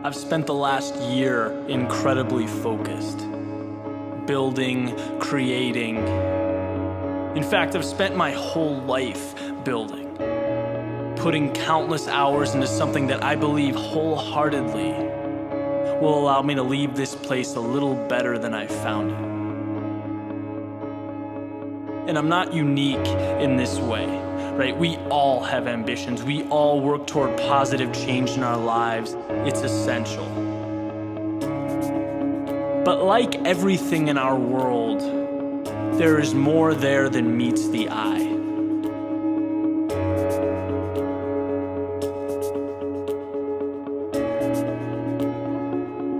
I've spent the last year incredibly focused, building, creating. In fact, I've spent my whole life building, putting countless hours into something that I believe wholeheartedly will allow me to leave this place a little better than I found it. And I'm not unique in this way, right? We all have ambitions. We all work toward positive change in our lives. It's essential. But like everything in our world, there is more there than meets the eye.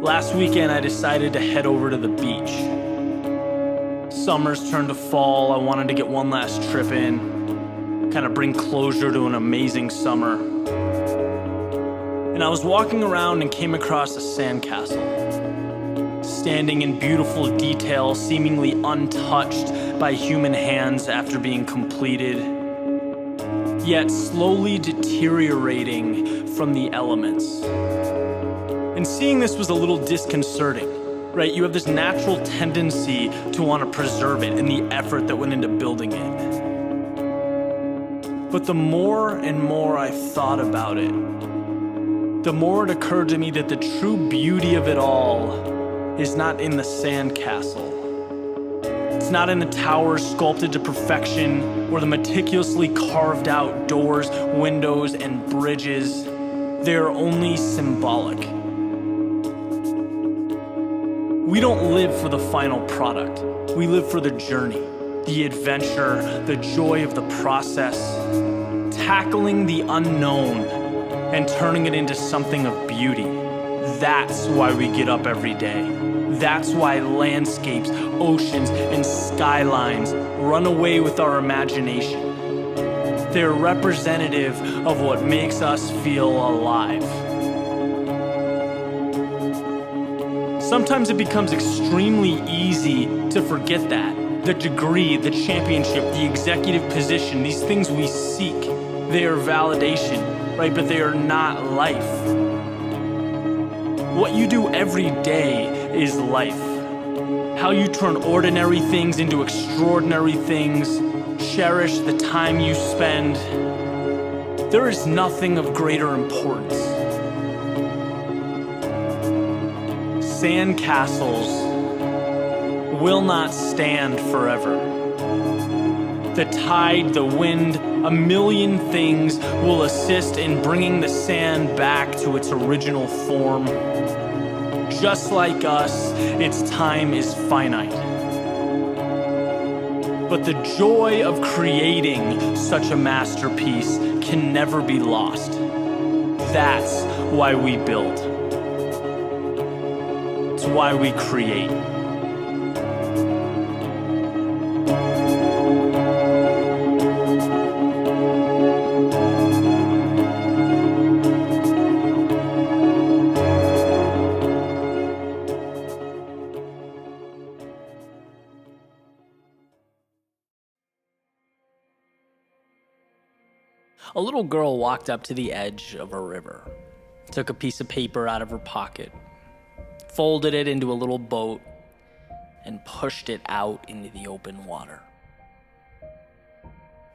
Last weekend, I decided to head over to the beach. Summer's turned to fall. I wanted to get one last trip in, kind of bring closure to an amazing summer. And I was walking around and came across a sandcastle, standing in beautiful detail, seemingly untouched by human hands after being completed, yet slowly deteriorating from the elements. And seeing this was a little disconcerting, right? You have this natural tendency to want to preserve it and the effort that went into building it. But the more and more I thought about it, the more it occurred to me that the true beauty of it all is not in the sandcastle. It's not in the towers sculpted to perfection or the meticulously carved out doors, windows, and bridges. They are only symbolic. We don't live for the final product. We live for the journey, the adventure, the joy of the process, tackling the unknown and turning it into something of beauty. That's why we get up every day. That's why landscapes, oceans, and skylines run away with our imagination. They're representative of what makes us feel alive. Sometimes it becomes extremely easy to forget that. The degree, the championship, the executive position, these things we seek, they are validation, right? But they are not life. What you do every day is life. How you turn ordinary things into extraordinary things, cherish the time you spend. There is nothing of greater importance. Sandcastles will not stand forever. The tide, the wind, a million things will assist in bringing the sand back to its original form. Just like us, its time is finite. But the joy of creating such a masterpiece can never be lost. That's why we build. It's why we create. A little girl walked up to the edge of a river, took a piece of paper out of her pocket, folded it into a little boat, and pushed it out into the open water.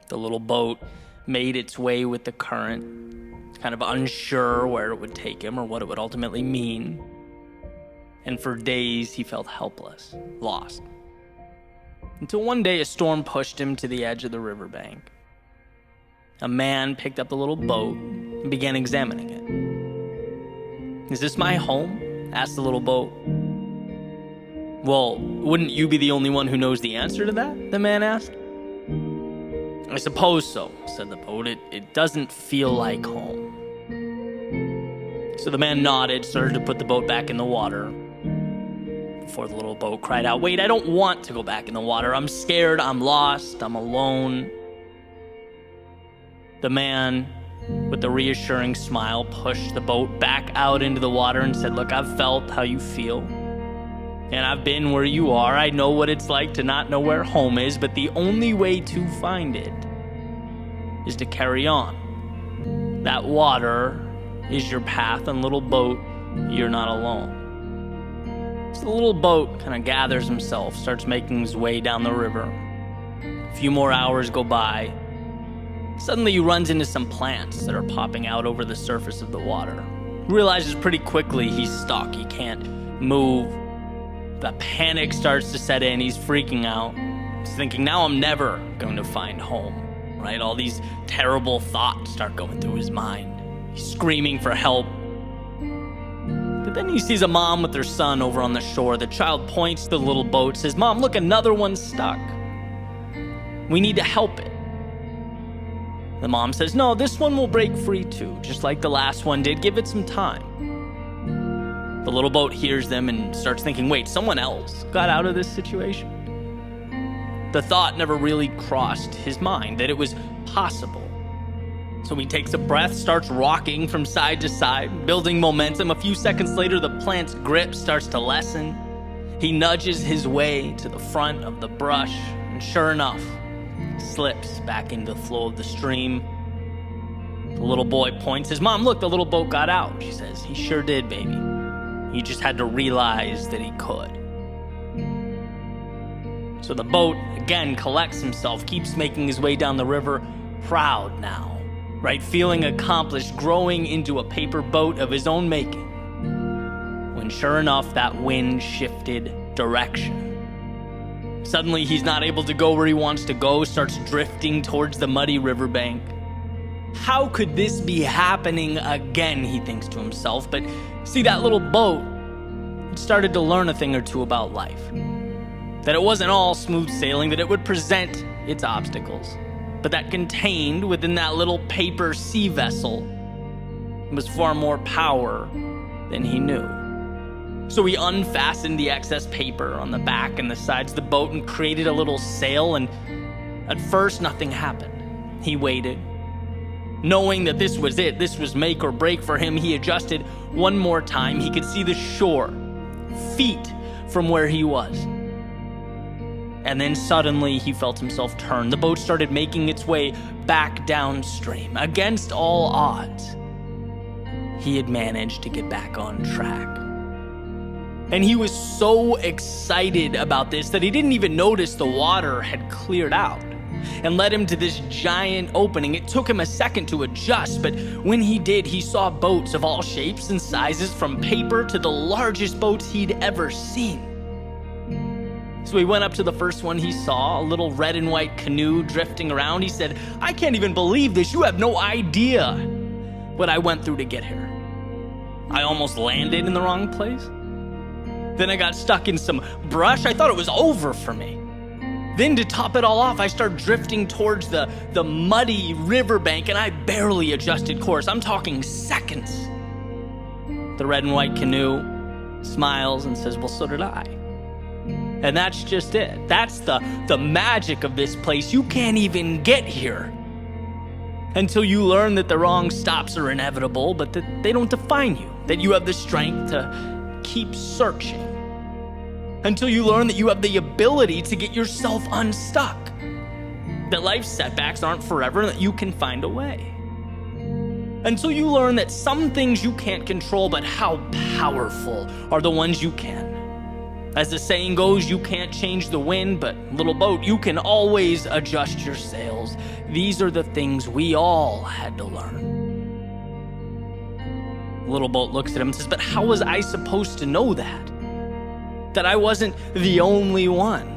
The little boat made its way with the current, kind of unsure where it would take him or what it would ultimately mean. And for days he felt helpless, lost. Until one day a storm pushed him to the edge of the riverbank. A man picked up the little boat and began examining it. "Is this my home?" asked the little boat. "Well, wouldn't you be the only one who knows the answer to that?" the man asked. "I suppose so," said the boat. It doesn't feel like home." So the man nodded, started to put the boat back in the water, before the little boat cried out, "Wait, I don't want to go back in the water. I'm scared, I'm lost, I'm alone." The man, with a reassuring smile, pushed the boat back out into the water and said, "Look, I've felt how you feel, and I've been where you are. I know what it's like to not know where home is, but the only way to find it is to carry on. That water is your path, and little boat, you're not alone. So the little boat kind of gathers himself, starts making his way down the river. A few more hours go by. Suddenly he runs into some plants that are popping out over the surface of the water. He realizes pretty quickly he's stuck. He can't move. The panic starts to set in. He's freaking out. He's thinking, now I'm never going to find home, right? All these terrible thoughts start going through his mind. He's screaming for help. But then he sees a mom with her son over on the shore. The child points to the little boat, says, "Mom, look, another one's stuck. We need to help it." The mom says, "No, this one will break free too, just like the last one did. Give it some time." The little boat hears them and starts thinking, wait, someone else got out of this situation? The thought never really crossed his mind that it was possible. So he takes a breath, starts rocking from side to side, building momentum. A few seconds later, the plant's grip starts to lessen. He nudges his way to the front of the brush, and sure enough, slips back into the flow of the stream. The little boy points, says, "Mom, look, the little boat got out." She says, "He sure did, baby. He just had to realize that he could." So the boat, again, collects himself, keeps making his way down the river, proud now, right? Feeling accomplished, growing into a paper boat of his own making. When sure enough, that wind shifted direction. Suddenly, he's not able to go where he wants to go, starts drifting towards the muddy riverbank. How could this be happening again, he thinks to himself. But see, that little boat started to learn a thing or two about life. That it wasn't all smooth sailing, that it would present its obstacles. But that contained within that little paper sea vessel was far more power than he knew. So he unfastened the excess paper on the back and the sides of the boat and created a little sail, and at first nothing happened. He waited. Knowing that this was it, this was make or break for him, he adjusted one more time. He could see the shore, feet from where he was. And then suddenly he felt himself turn. The boat started making its way back downstream. Against all odds, he had managed to get back on track. And he was so excited about this that he didn't even notice the water had cleared out and led him to this giant opening. It took him a second to adjust, but when he did, he saw boats of all shapes and sizes, from paper to the largest boats he'd ever seen. So he went up to the first one he saw, a little red and white canoe drifting around. He said, "I can't even believe this. You have no idea what I went through to get here. I almost landed in the wrong place. Then I got stuck in some brush. I thought it was over for me. Then to top it all off, I started drifting towards the muddy riverbank, and I barely adjusted course. I'm talking seconds." The red and white canoe smiles and says, "Well, so did I." And that's just it. That's the magic of this place. You can't even get here until you learn that the wrong stops are inevitable, but that they don't define you, that you have the strength to keep searching, until you learn that you have the ability to get yourself unstuck, that life's setbacks aren't forever, and that you can find a way, until you learn that some things you can't control, but how powerful are the ones you can. As the saying goes, you can't change the wind, but little boat, you can always adjust your sails. These are the things we all had to learn. Little boat looks at him and says, "But how was I supposed to know that? That I wasn't the only one?"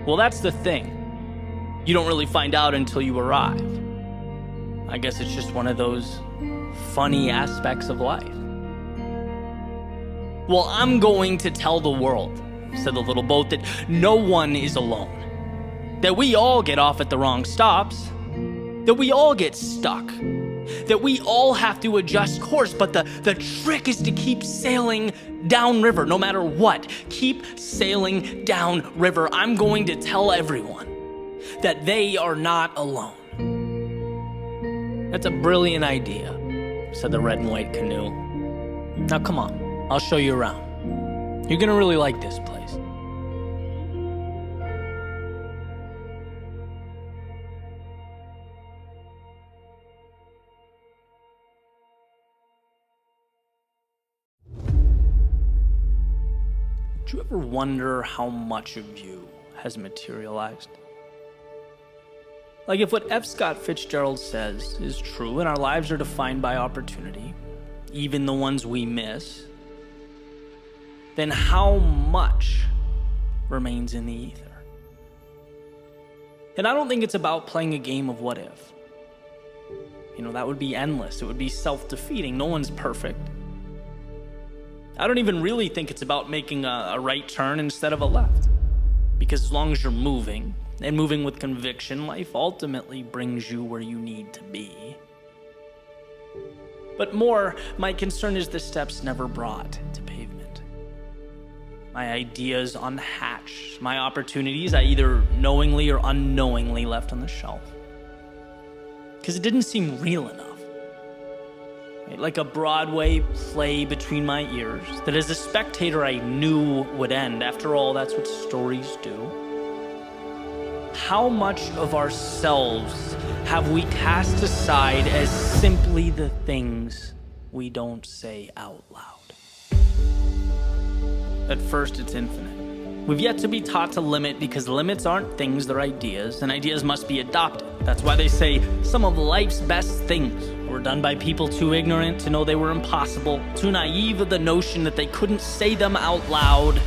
Well, that's the thing. You don't really find out until you arrive. I guess it's just one of those funny aspects of life. "Well, I'm going to tell the world," said the little boat, "that no one is alone. That we all get off at the wrong stops. That we all get stuck. That we all have to adjust course, but the trick is to keep sailing downriver, no matter what. Keep sailing downriver. I'm going to tell everyone that they are not alone." "That's a brilliant idea," said the red and white canoe. "Now come on, I'll show you around. You're gonna really like this place." you ever wonder how much of you has materialized? Like, if what F. Scott Fitzgerald says is true and our lives are defined by opportunity, even the ones we miss, then how much remains in the ether? And I don't think it's about playing a game of what if. That would be endless. It would be self-defeating. No one's perfect. I don't even really think it's about making a right turn instead of a left. Because as long as you're moving, and moving with conviction, life ultimately brings you where you need to be. But more, my concern is the steps never brought to pavement. My ideas unhatched, my opportunities I either knowingly or unknowingly left on the shelf. Because it didn't seem real enough. Right? Like a Broadway play between my ears that as a spectator I knew would end. After all, that's what stories do. How much of ourselves have we cast aside as simply the things we don't say out loud? At first, it's infinite. We've yet to be taught to limit because limits aren't things, they're ideas, and ideas must be adopted. That's why they say some of life's best things were done by people too ignorant to know they were impossible, too naive of the notion that they couldn't say them out loud.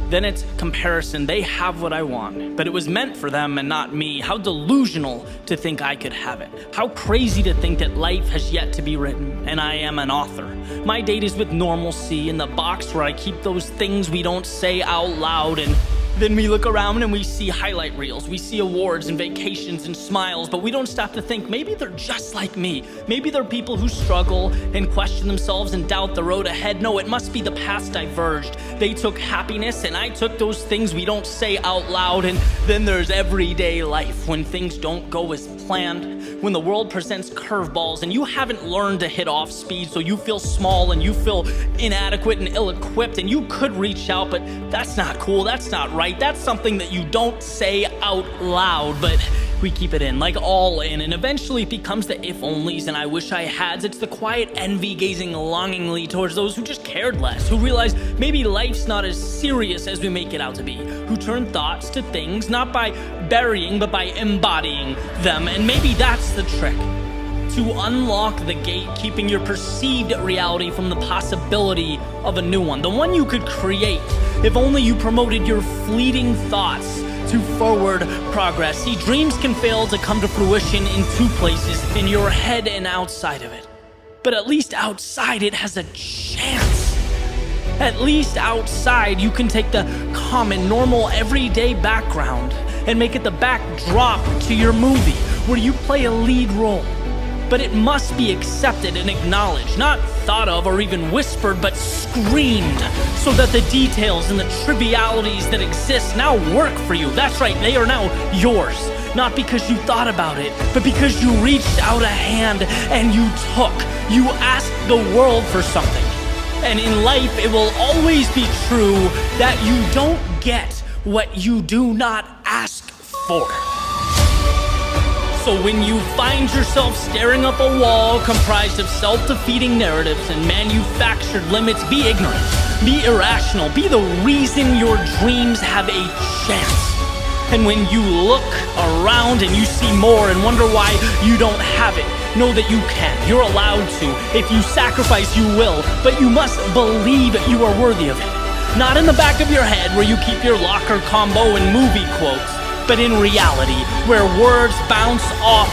Then it's comparison. They have what I want, but it was meant for them and not me. How delusional to think I could have it. How crazy to think that life has yet to be written, and I am an author. My date is with normalcy in the box where I keep those things we don't say out loud, and then we look around and we see highlight reels, we see awards and vacations and smiles, but we don't stop to think maybe they're just like me. Maybe they're people who struggle and question themselves and doubt the road ahead. No, it must be the paths diverged. They took happiness and I took those things we don't say out loud. And then there's everyday life when things don't go as planned, when the world presents curveballs and you haven't learned to hit off speed, so you feel small and you feel inadequate and ill-equipped, and you could reach out, but that's not cool, that's not right. That's something that you don't say out loud, but we keep it in, like all in, and eventually it becomes the if-onlys and I wish I hads. It's the quiet envy gazing longingly towards those who just cared less, who realize maybe life's not as serious as we make it out to be, who turn thoughts to things not by burying but by embodying them. And maybe that's the trick, to unlock the gate, keeping your perceived reality from the possibility of a new one, the one you could create if only you promoted your fleeting thoughts to forward progress. See, dreams can fail to come to fruition in two places, in your head and outside of it. But at least outside it has a chance. At least outside you can take the common, normal, everyday background and make it the backdrop to your movie, where you play a lead role. But it must be accepted and acknowledged, not thought of or even whispered, but screamed, so that the details and the trivialities that exist now work for you. That's right, they are now yours. Not because you thought about it, but because you reached out a hand and you took. You asked the world for something. And in life, it will always be true that you don't get what you do not ask for. So when you find yourself staring up a wall comprised of self-defeating narratives and manufactured limits, be ignorant, be irrational, be the reason your dreams have a chance. And when you look around and you see more and wonder why you don't have it, know that you can. You're allowed to. If you sacrifice, you will, but you must believe you are worthy of it. Not in the back of your head where you keep your locker combo and movie quotes, but in reality, where words bounce off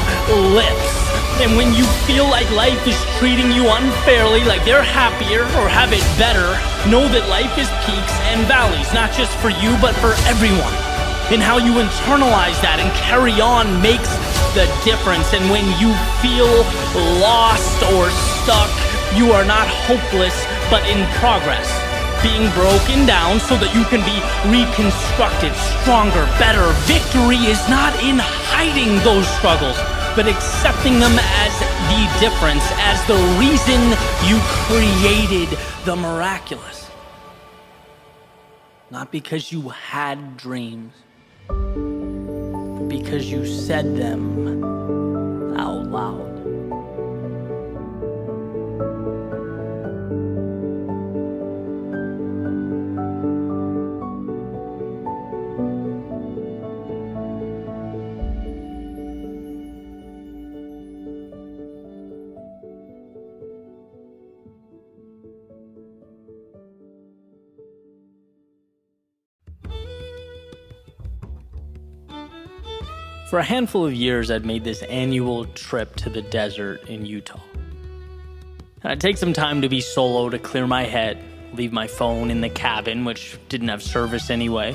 lips. And when you feel like life is treating you unfairly, like they're happier or have it better, know that life is peaks and valleys, not just for you, but for everyone. And how you internalize that and carry on makes the difference. And when you feel lost or stuck, you are not hopeless, but in progress. Being broken down so that you can be reconstructed, stronger, better. Victory is not in hiding those struggles, but accepting them as the difference, as the reason you created the miraculous. Not because you had dreams, but because you said them out loud. For a handful of years, I'd made this annual trip to the desert in Utah. And I'd take some time to be solo to clear my head, leave my phone in the cabin, which didn't have service anyway.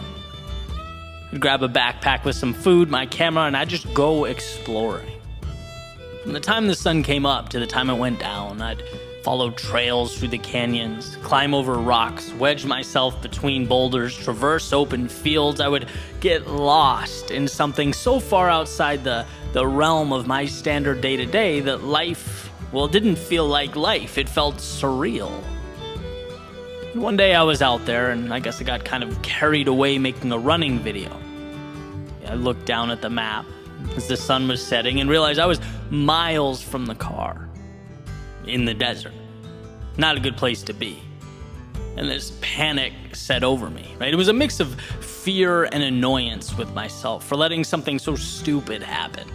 I'd grab a backpack with some food, my camera, and I'd just go exploring. From the time the sun came up to the time it went down, I'd follow trails through the canyons, climb over rocks, wedge myself between boulders, traverse open fields. I would get lost in something so far outside the realm of my standard day-to-day that life, well, it didn't feel like life. It felt surreal. And one day I was out there, and I guess I got kind of carried away making a running video. I looked down at the map as the sun was setting and realized I was miles from the car. In the desert. Not a good place to be. And this panic set over me, right? It was a mix of fear and annoyance with myself for letting something so stupid happen.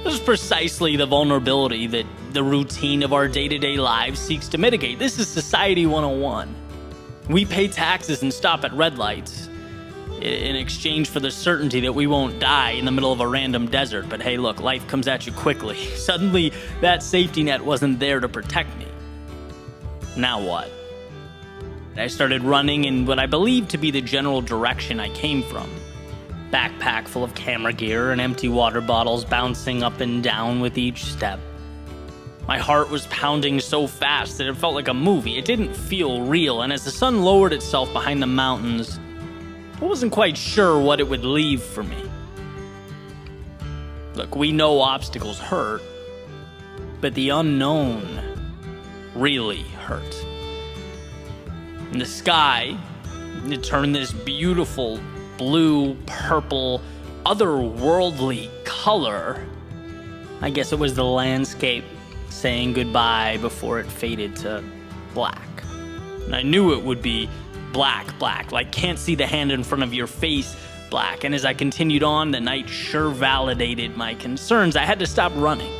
This is precisely the vulnerability that the routine of our day-to-day lives seeks to mitigate. This is Society 101. We pay taxes and stop at red lights in exchange for the certainty that we won't die in the middle of a random desert. But hey, look, life comes at you quickly. Suddenly, that safety net wasn't there to protect me. Now what? I started running in what I believed to be the general direction I came from. Backpack full of camera gear and empty water bottles bouncing up and down with each step. My heart was pounding so fast that it felt like a movie. It didn't feel real, and as the sun lowered itself behind the mountains, I wasn't quite sure what it would leave for me. Look, we know obstacles hurt, but the unknown really hurt. In the sky, it turned this beautiful blue, purple, otherworldly color. I guess it was the landscape saying goodbye before it faded to black. And I knew it would be black, like can't see the hand in front of your face black. And as I continued on, the night sure validated my concerns. I had to stop running.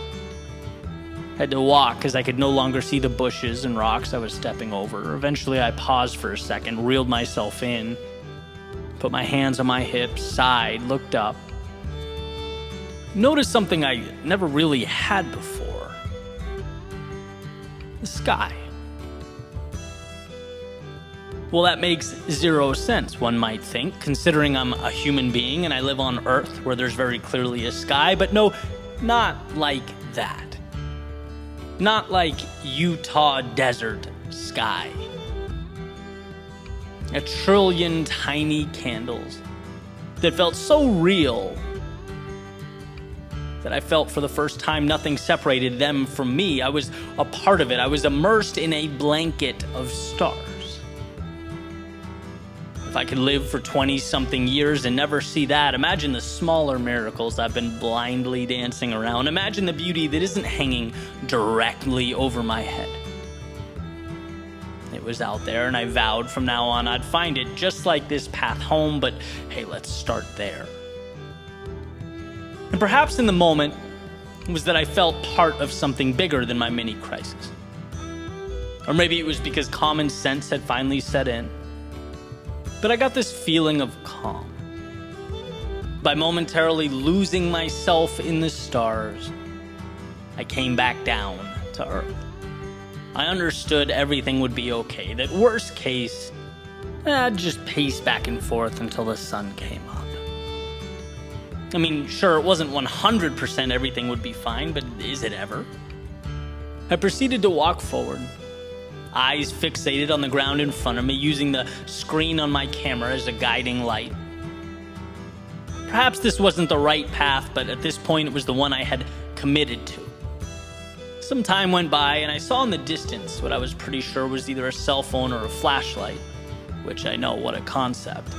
I had to walk because I could no longer see the bushes and rocks I was stepping over. Eventually I paused for a second, reeled myself in, put my hands on my hips, sighed, looked up. Noticed something I never really had before. The sky. Well, that makes zero sense, one might think, considering I'm a human being and I live on Earth where there's very clearly a sky, but no, not like that. Not like Utah desert sky. 1 trillion tiny candles that felt so real that I felt for the first time nothing separated them from me. I was a part of it. I was immersed in a blanket of stars. If I could live for 20-something years and never see that, imagine the smaller miracles I've been blindly dancing around. Imagine the beauty that isn't hanging directly over my head. It was out there, and I vowed from now on I'd find it just like this path home, but hey, let's start there. And perhaps in the moment was that I felt part of something bigger than my mini crisis. Or maybe it was because common sense had finally set in. But I got this feeling of calm. By momentarily losing myself in the stars, I came back down to Earth. I understood everything would be okay, that worst case, I'd just pace back and forth until the sun came up. I mean, sure, it wasn't 100% everything would be fine, but is it ever? I proceeded to walk forward, eyes fixated on the ground in front of me, using the screen on my camera as a guiding light. Perhaps this wasn't the right path, but at this point it was the one I had committed to. Some time went by, and I saw in the distance what I was pretty sure was either a cell phone or a flashlight, which I know, what a concept.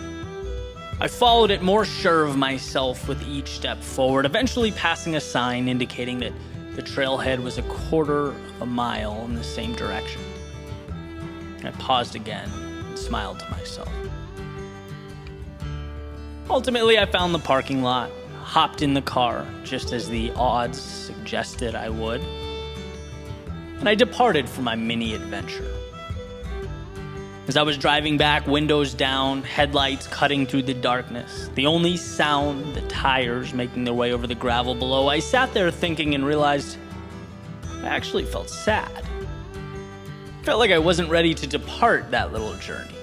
I followed it, more sure of myself with each step forward, eventually passing a sign indicating that the trailhead was 1/4 of a mile in the same direction. I paused again and smiled to myself. Ultimately, I found the parking lot, hopped in the car, just as the odds suggested I would, and I departed for my mini adventure. As I was driving back, windows down, headlights cutting through the darkness, the only sound, the tires making their way over the gravel below, I sat there thinking and realized I actually felt sad. Felt like I wasn't ready to depart that little journey.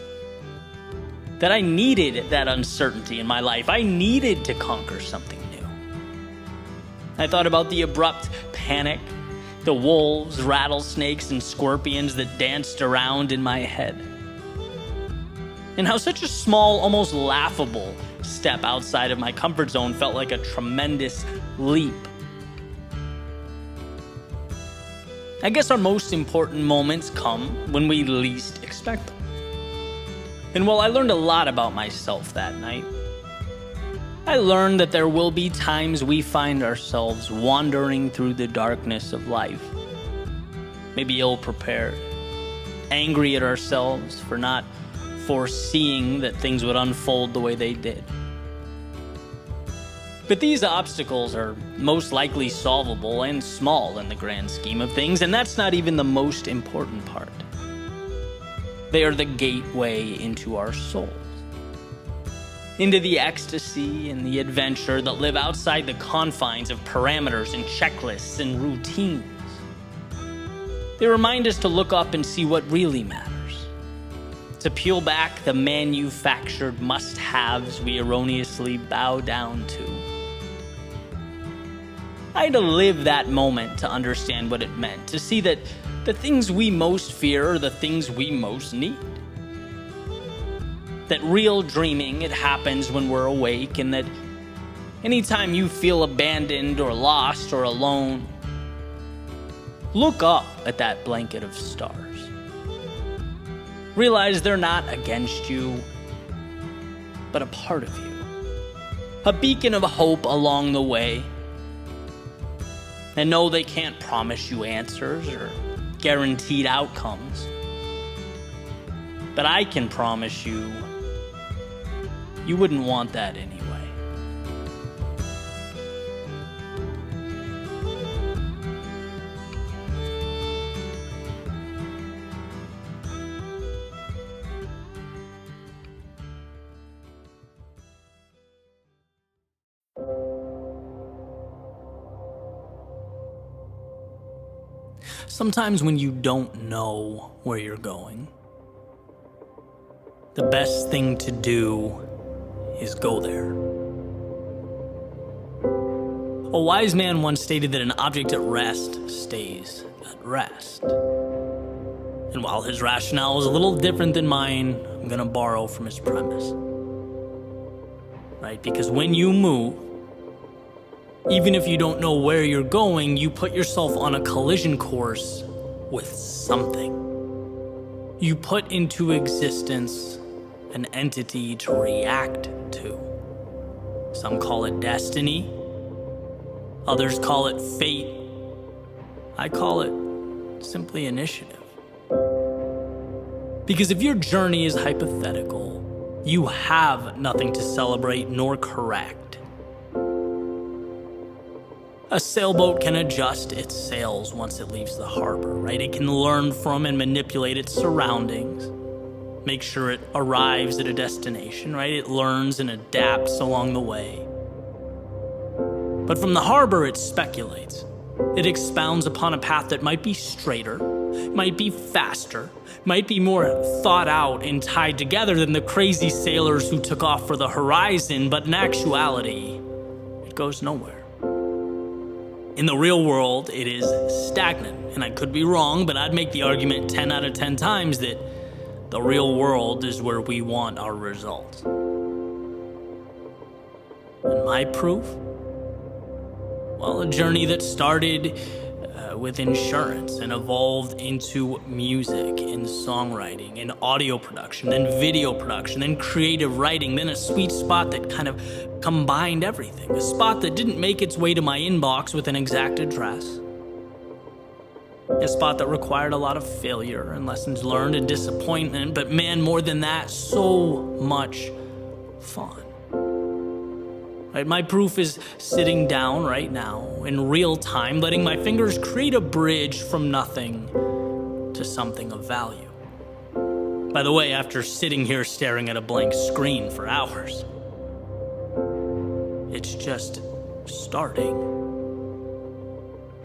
That I needed that uncertainty in my life. I needed to conquer something new. I thought about the abrupt panic, the wolves, rattlesnakes, and scorpions that danced around in my head. And how such a small, almost laughable step outside of my comfort zone felt like a tremendous leap. I guess our most important moments come when we least expect them. And while I learned a lot about myself that night, I learned that there will be times we find ourselves wandering through the darkness of life, maybe ill-prepared, angry at ourselves for not foreseeing that things would unfold the way they did. But these obstacles are most likely solvable and small in the grand scheme of things, and that's not even the most important part. They are the gateway into our souls, into the ecstasy and the adventure that live outside the confines of parameters and checklists and routines. They remind us to look up and see what really matters, to peel back the manufactured must-haves we erroneously bow down to. I had to live that moment to understand what it meant, to see that the things we most fear are the things we most need. That real dreaming, it happens when we're awake, and that anytime you feel abandoned or lost or alone, look up at that blanket of stars. Realize they're not against you, but a part of you. A beacon of hope along the way. And know they can't promise you answers or guaranteed outcomes. But I can promise you, you wouldn't want that anyway. Sometimes when you don't know where you're going, the best thing to do is go there. A wise man once stated that an object at rest stays at rest. And while his rationale was a little different than mine, I'm gonna borrow from his premise. Right? Because when you move, even if you don't know where you're going, you put yourself on a collision course with something. You put into existence an entity to react to. Some call it destiny. Others call it fate. I call it simply initiative. Because if your journey is hypothetical, you have nothing to celebrate nor correct. A sailboat can adjust its sails once it leaves the harbor, right? It can learn from and manipulate its surroundings, make sure it arrives at a destination, right? It learns and adapts along the way. But from the harbor, it speculates. It expounds upon a path that might be straighter, might be faster, might be more thought out and tied together than the crazy sailors who took off for the horizon, but in actuality, it goes nowhere. In the real world, it is stagnant, and I could be wrong, but I'd make the argument 10 out of 10 times that the real world is where we want our results. And my proof? Well, a journey that started with insurance and evolved into music and songwriting and audio production, then video production, then creative writing, then a sweet spot that kind of combined everything. A spot that didn't make its way to my inbox with an exact address. A spot that required a lot of failure and lessons learned and disappointment, but man, more than that, so much fun. Right, my proof is sitting down right now in real time, letting my fingers create a bridge from nothing to something of value. By the way, after sitting here staring at a blank screen for hours, it's just starting.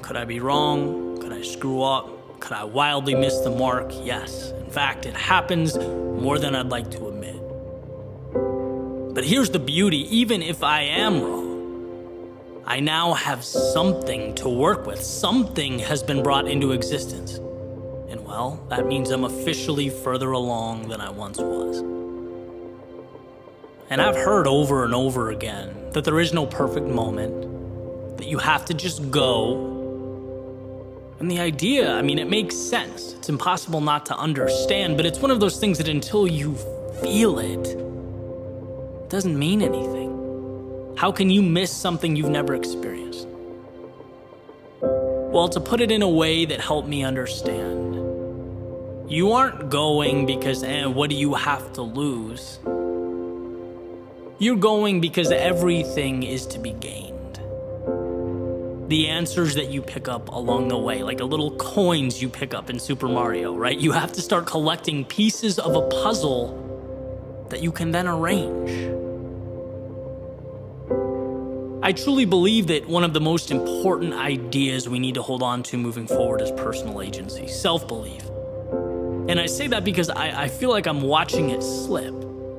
Could I be wrong? Could I screw up? Could I wildly miss the mark? Yes. In fact, it happens more than I'd like to admit. But here's the beauty: even if I am wrong, I now have something to work with. Something has been brought into existence. And well, that means I'm officially further along than I once was. And I've heard over and over again that there is no perfect moment, that you have to just go. And the idea, it makes sense. It's impossible not to understand, but it's one of those things that until you feel it, it doesn't mean anything. How can you miss something you've never experienced? Well, to put it in a way that helped me understand, you aren't going because, what do you have to lose? You're going because everything is to be gained. The answers that you pick up along the way, like the little coins you pick up in Super Mario, right? You have to start collecting pieces of a puzzle that you can then arrange. I truly believe that one of the most important ideas we need to hold on to moving forward is personal agency, self-belief. And I say that because I feel like I'm watching it slip.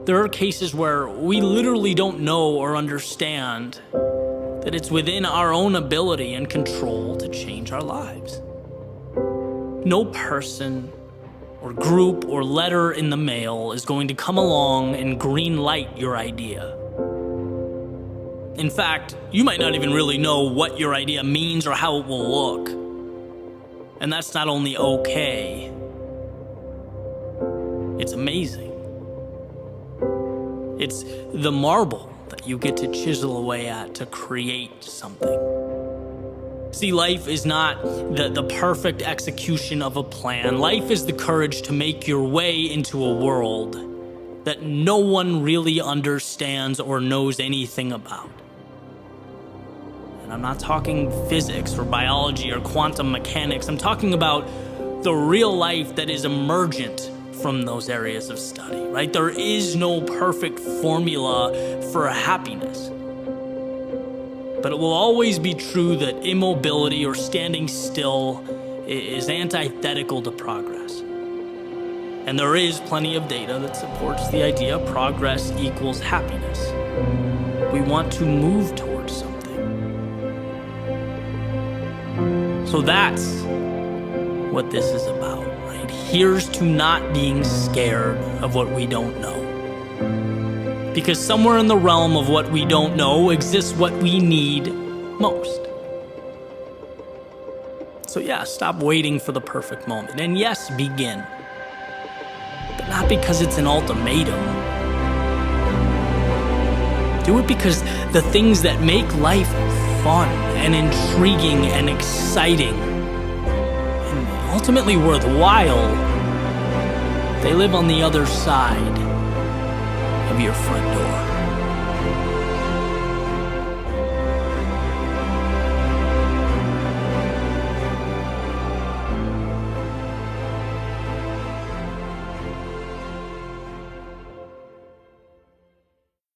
There are cases where we literally don't know or understand that it's within our own ability and control to change our lives. No person or group or letter in the mail is going to come along and green light your idea. In fact, you might not even really know what your idea means or how it will look. And that's not only okay, it's amazing. It's the marble that you get to chisel away at to create something. See, life is not the perfect execution of a plan. Life is the courage to make your way into a world that no one really understands or knows anything about. And I'm not talking physics or biology or quantum mechanics. I'm talking about the real life that is emergent from those areas of study, right? There is no perfect formula for happiness. But it will always be true that immobility or standing still is antithetical to progress. And there is plenty of data that supports the idea progress equals happiness. We want to move towards something. So that's what this is about. Here's to not being scared of what we don't know. Because somewhere in the realm of what we don't know exists what we need most. So yeah, stop waiting for the perfect moment. And yes, begin. But not because it's an ultimatum. Do it because the things that make life fun and intriguing and exciting ultimately worthwhile, they live on the other side of your front door.